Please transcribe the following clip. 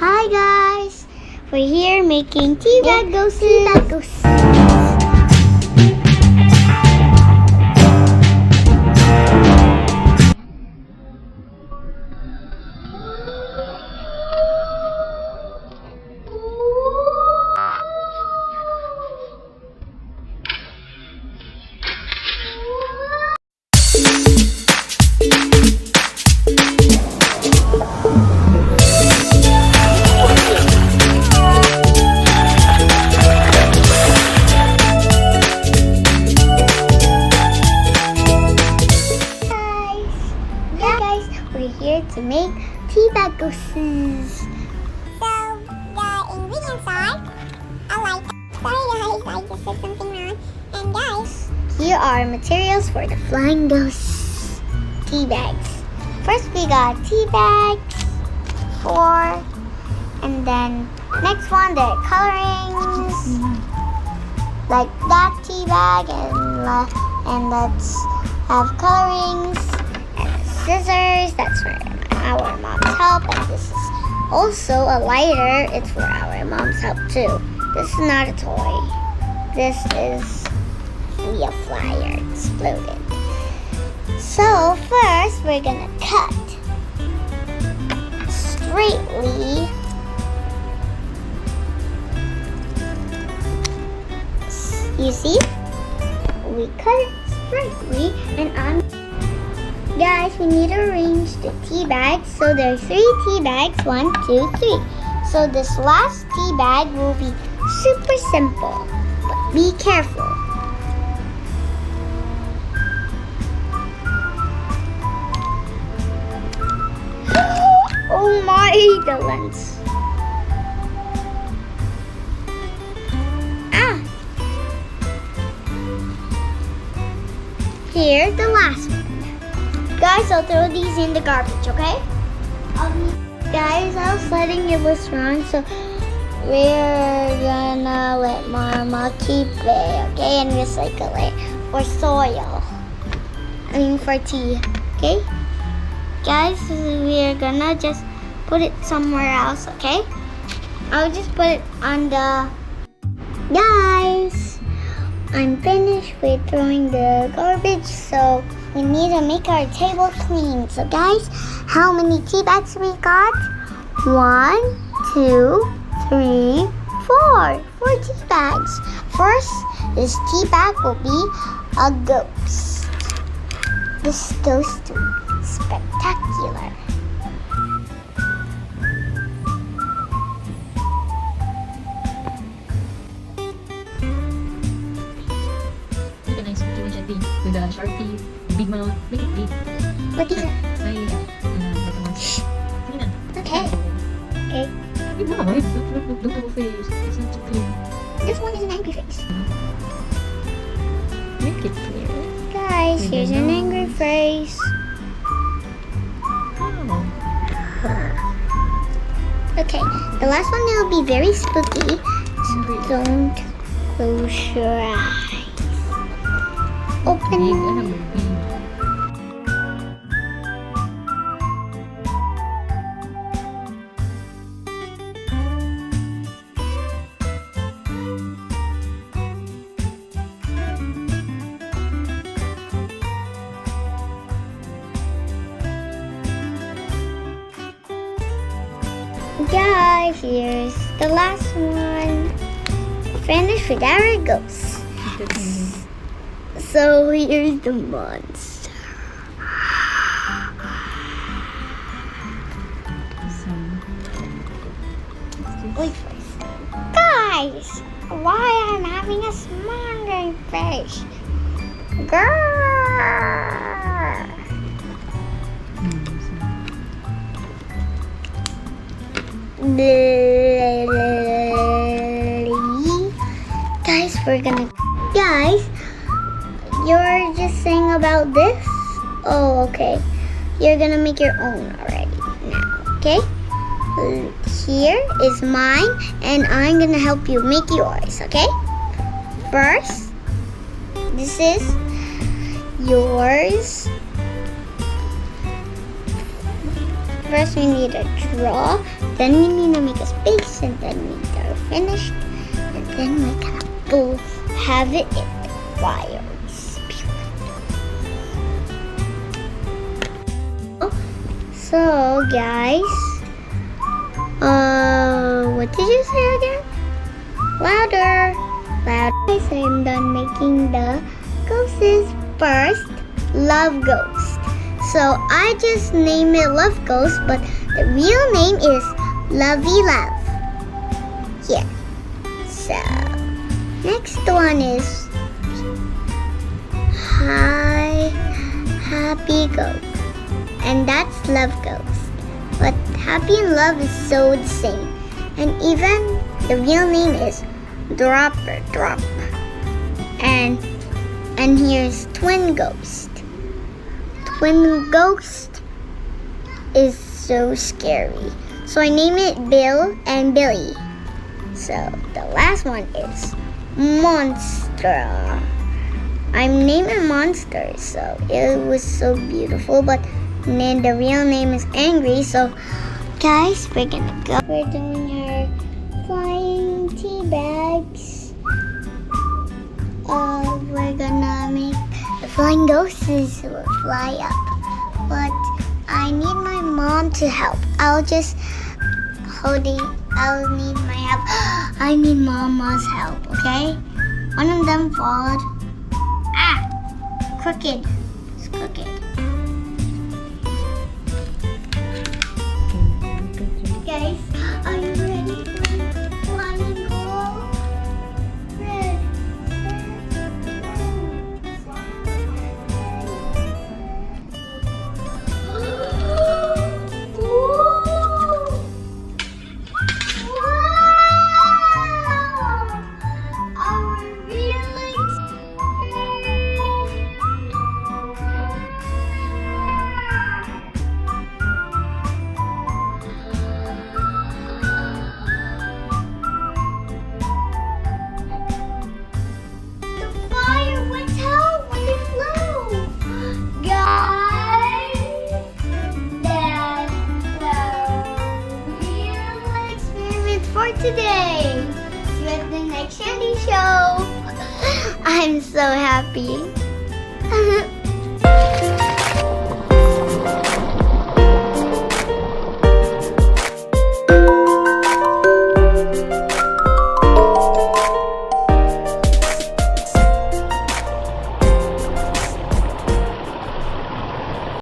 Hi guys! We're here making teabag ghosts. We're here to make teabag ghosts. So, the ingredients are a light. Sorry guys, I just said something wrong. And guys, Here are materials for the flying ghosts tea bags. First we got tea bags, 4, and then next one the colorings, like that tea bag, and let's have colorings and scissors. That's for our mom's help, and this is also a lighter. It's for our mom's help too. This is not a toy. This is a flyer exploded. So first we're gonna cut straightly. You see? We cut it straightly, and guys, we need to arrange the tea bags. So there's 3 tea bags, 1, 2, 3. So this last tea bag will be super simple, but be careful. Oh my, the lens. Here, the last one. Guys, I'll throw these in the garbage, okay? Guys, I was letting it was wrong, so we're gonna let Mama keep it, okay? And recycle it for soil. For tea, okay? Guys, we're gonna just put it somewhere else, okay? I'll just put it on the... Guys, I'm finished with throwing the garbage, so we need to make our table clean. So guys, how many tea bags we got? 1, 2, 3, 4. 4 tea bags. First, this tea bag will be a ghost. This ghost will be spectacular. With the sharp teeth, big mouth, make it big. What is it? Okay. Okay. Look at her face. It's not so clear. This one is an angry face. Make it clear. Guys, here's an angry face. Okay, the last one will be very spooky. So don't close your eyes. Open. Guys, here's the last one. Finished with our ghosts. So here's the monster. Wait first. Guys, why I'm having a smiling face? Girl. Guys, we're gonna... Guys, you're just saying about this? Oh, okay. You're gonna make your own already now, okay? Here is mine, and I'm gonna help you make yours, okay? First, this is yours. first we need to draw, then we need to make a space, and then we are finished, and then we can have it in the fire. So guys, what did you say again? Louder, louder. Guys, I'm done making the ghosts. First, Love Ghost. So I just named it Love Ghost, but the real name is Lovey Love. Yeah. So next one is Happy Ghost. And that's Love Ghost. But Happy and Love is so the same. And even the real name is Drop. And here's Twin Ghost. Twin Ghost is so scary. So I name it Bill and Billy. So the last one is Monster. I'm naming Monster, so it was so beautiful, but then the real name is Angry. So guys, we're gonna go. We're doing her flying tea bags. We're gonna make the flying ghosts will fly up, but I need my mom to help. I'll need my help. I need mama's help, okay? One of them followed. Crooked. It's crooked. Guys, are you ready for flying goal? Red, today with the next candy show. I'm so happy.